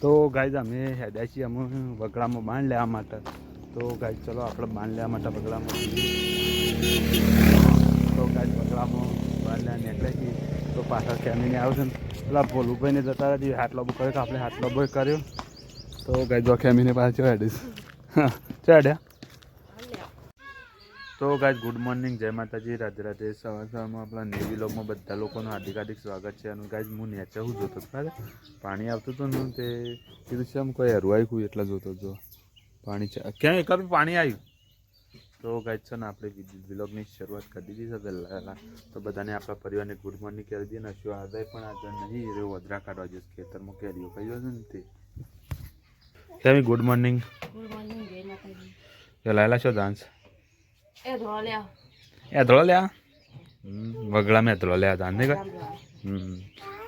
તો ગાઈઝ અમે હેડ્યા છીએ અમે વગડામાં બાંધ લેવા માટે. તો ગાઈઝ ચલો આપણે બાંધ લેવા માટે વગડામાં. તો ગાઈઝ વગડામાં બાંધ લેવા નીકળે છીએ. તો પાછળ કેમીને આવશે ને પેલા ભોલુભાઈને જતા રહી હાટલો બો કર્યો તો આપણે હાટલો બો કર્યો. તો ગાઈઝ જો કેમીને પાછળ હેડીશ ચડ્યા. તો ગાઈઝ ગુડ મોર્નિંગ, જય માતાજી, રાધે રાધે. સવારમાં આપણા નેવી લોગમાં બધા લોકોનું હાર્દિક હાર્દિક સ્વાગત છે. અને ગાઈઝ હું નેચે હું જોતો હતો પાણી આવતું હતું ને તે કીધું છે આમ કોઈ હરવાઈ હું એટલા જોતો હતો પાણી છે ક્યાં એક પાણી આવ્યું. તો ગાઈઝ છે ને આપણે વ્લોગની શરૂઆત કરી દીધી છે પહેલાં. તો બધાને આપણા પરિવારને ગુડ મોર્નિંગ કરી દઈએ ને શું આદાય પણ આગળ નહીં એ વધરા કાઢવા જઈશ ખેતરમાં કેરીઓ કહ્યું છે ને તે કેમ ગુડ મોર્નિંગ. લાયેલા છો ડાન્સ એ ધોળો લ્યા વગડા મેં ધોળો લ્યા ધાન નહીં કઈ.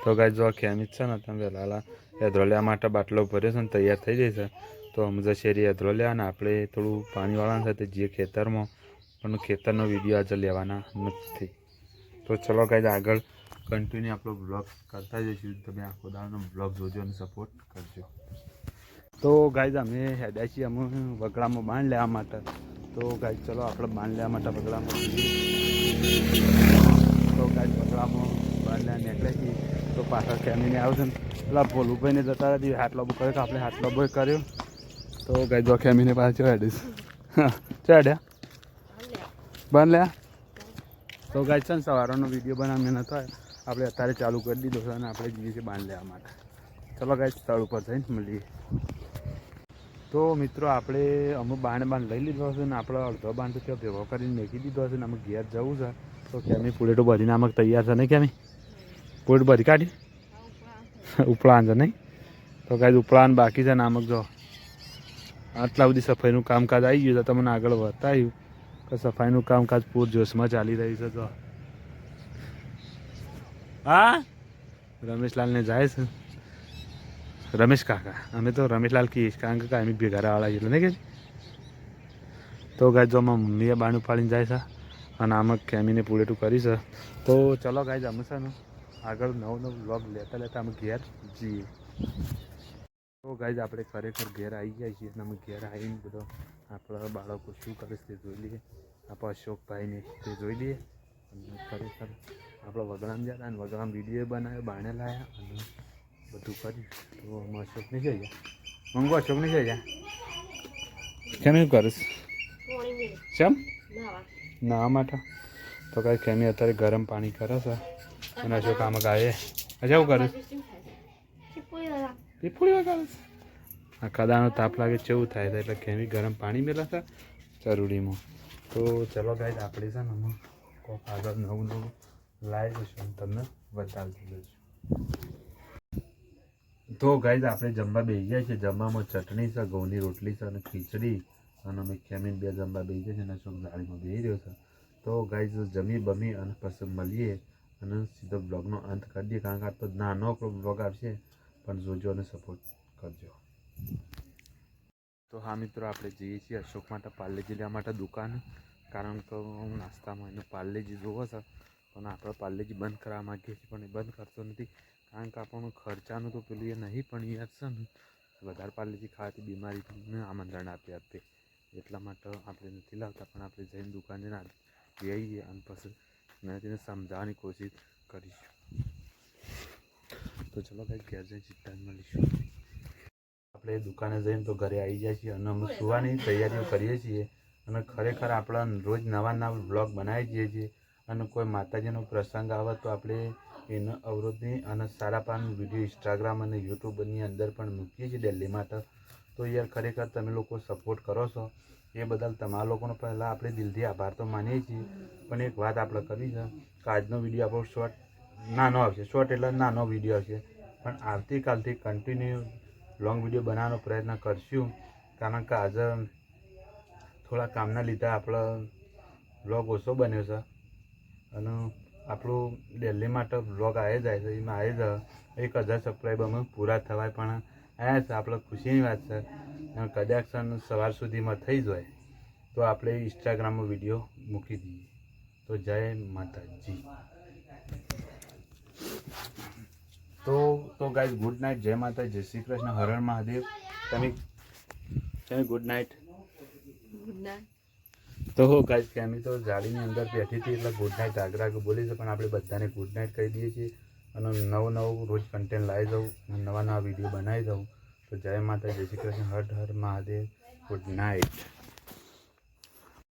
તો ગાઈઝ જો ખેમી છે ને તમે વહેલા એ ધોળો લેવા માટે બાટલો ભર્યો છે ને તૈયાર થઈ જશે. તો સમજા શેરી એ ધોળો લેવા ને આપણે થોડું પાણી વાળવાનું સાથે જે ખેતરમાં પણ ખેતરનો વિડીયો આજે લેવાના નથી. તો ચલો ગાઈઝ આગળ કન્ટિન્યુ આપણો બ્લોગ કરતા જઈશું. તમે આખો દાવાનો બ્લોગ જોજો અને સપોર્ટ કરજો. તો ગાઈઝ અમે હેડ્યા છીએ અમે વગડામાં બાંધ લેવા માટે. તો ગાઈઝ ચલો આપણે બાંધ લેવા માટે વગડામાં. તો ગાઈઝ વગડામાં બાંધ લેવા નીકળે છીએ. તો પાછળ કેમીને આવશે ને પેલા ભોલુભાઈને જતા રહી હાટલો બો કર્યો તો આપણે હાટલો બો કર્યો. તો ગાઈઝ જો કેમીને પાછળ હેડીશ ચડ્યા બાંધ લ્યા. તો ગાઈઝ છે ને સવારનો વિડીયો બનાવીને નતો આપણે અત્યારે ચાલુ કરી દીધો છે અને આપણે જઈએ છીએ બાંધ લેવા માટે. ચલો ગાઈઝ સ્થળ ઉપર જઈને મળીએ. તો મિત્રો આપણે અમુક બાંધ લઈ લીધો હશે ને આપણે અડધો બાંધ ત્યાં ભેગો કરીને મેકી દીધો હશે ને અમે ઘેર જવું છે. તો કેમી પુલેટો ભરીને આમક તૈયાર છે નહીં કેમી પુલેટ ભરી કાઢી ઉપલાન છે નહીં. તો કાંઈ ઉપલાન બાકી છે ને આમક જો આટલા બધી સફાઈનું કામકાજ આવી ગયું છે તમને આગળ બતાવ્યું કે સફાઈનું કામકાજ પૂરજોશમાં ચાલી રહ્યું છે. તો હા રમેશલાલને જાય છે રમેશ કાકા અમે તો રમેશલાલ કહીશ કારણ કે કાંઈ ભેગારાવાળા એટલે નહીં કે. તો ગાય જો અમારા મમ્મીએ બાણું પાડીને જાય છે અને આમાં કેમીને પુલેટું કરી છે. તો ચલો ગાય અમે છે ને આગળ નવો વ્લોગ લેતા લેતા અમે ઘેર જઈએ. તો ગાય આપણે ખરેખર ઘેર આવી જાય છીએ અને અમે ઘેર આવીને બધો આપણા બાળકો શું કરે છે તે જોઈ લઈએ. આપણા અશોકભાઈને તે જોઈ લઈએ. અને ખરેખર આપણે વગડામાં ગયા અને વગડામાં વિડીયો બનાવ્યો બાણે લાવ્યા અને બધું કર્યું. તો અમે અશોક નહીં જઈ ગયા મંગુ અશોક નહીં જઈ ગયા કેમ એવું કરીશ કેમ ના માટે. તો કાંઈ કેમી અત્યારે ગરમ પાણી કરે છે અને અશોક આમ ગાય અચ્છા એવું કરીશ પીપુળી વગાડે છે. આ કદાનો તાપ લાગે કેવું થાય છે એટલે કેમી ગરમ પાણી મેલા છે ચરૂડીમાં. તો ચલો ગાય આપણે છે ને અમે કોક આગળ નવું નવું લાવી દઈશું તમને બતાવી દઈશું. તો ગાઈઝ આપણે જમવા બેસી જાય છે. જમવામાં ચટણી છે, ઘઉંની રોટલી છે અને ખીચડી અને અમે ખેમીને બે જમવા બેસી જાય છે અને શું ગાડીમાં બેસી રહ્યો છે. તો ગાઈઝ જમી બમી અને પછી મળીએ અને સીધો બ્લોગનો અંત કરી દઈએ કારણ કે આ તો નાનો બ્લોગ આવશે પણ જોજો અને સપોર્ટ કરજો. તો હા મિત્રો આપણે જઈએ છીએ અશોક માટે પાર્લેજી લેવા માટે દુકાન કારણ કે હું નાસ્તામાં એને પાર્લેજી જોવો છે પણ આપણે પાર્લેજી બંધ કરવા માગીએ છીએ પણ એ બંધ કરતો નથી કારણ કે આપણને ખર્ચાનું તો પેલું એ નહીં પણ યાદ છે ને વધારે પાર્લેજી ખાવાથી બીમારીને આમંત્રણ આપી આપે એટલા માટે આપણે નથી લાવતા પણ આપણે જઈને દુકાને જઈએ અને પછી મેં તેને સમજાવવાની કોશિશ કરીશું. તો ચલો કંઈક ઘેર જઈને સીધા મળીશું. આપણે દુકાને જઈને તો ઘરે આવી જાય છીએ અને અમે સુવાની તૈયારીઓ કરીએ છીએ અને ખરેખર આપણા રોજ નવા નવા બ્લોગ બનાવી દઈએ છીએ અને કોઈ માતાજીનો પ્રસંગ આવે તો આપણે એનો અવરોધની અને સારા પાન વિડીયો ઇન્સ્ટાગ્રામ અને યુટ્યુબની અંદર પણ મૂકીએ છીએ ડેલી માટે. તો યાર ખરેખર તમે લોકો સપોર્ટ કરો છો એ બદલ તમારા લોકોનો પહેલાં આપણે દિલથી આભાર તો માનીએ છીએ પણ એક વાત આપણે કરવી છે કે આજનો વિડીયો આપણો શોર્ટ નાનો આવશે. શોર્ટ એટલે નાનો વિડીયો આવશે પણ આવતીકાલથી કન્ટિન્યુ લોંગ વિડીયો બનાવવાનો પ્રયત્ન કરશું કારણ કે આજે થોડા કામના લીધે આપણો વ્લોગ ઓછો બન્યો છે અને આપણું ડેલી માટે વ્લોગ આવી જાય છે એમાં આવી જાય 1000 સબસ્ક્રાઈબરમાં પૂરા થવાય પણ આવ્યા છે આપણે ખુશીની વાત છે અને કદાચ સવાર સુધીમાં થઈ જાય તો આપણે ઇન્સ્ટાગ્રામમાં વિડીયો મૂકી દઈએ. તો જય માતાજી. તો ગાઈઝ ગુડ નાઇટ, જય માતા, જય શ્રી કૃષ્ણ, હર હર મહાદેવ. તમે ગુડ નાઇટ. તો ગાઈઝ કેમી તો ગાડીની અંદર બેઠી હતી એટલે ગુડ નાઇટ આગ્રાગ બોલી છે, પણ આપણે બધાને ગુડ નાઇટ કહી દઈએ છીએ અને નવું રોજ કન્ટેન્ટ લાવી દઉં અને નવા વિડીયો બનાવી દઉં. તો જય માતા, જય શ્રી કૃષ્ણ, હર હર મહાદેવ, ગુડ નાઇટ.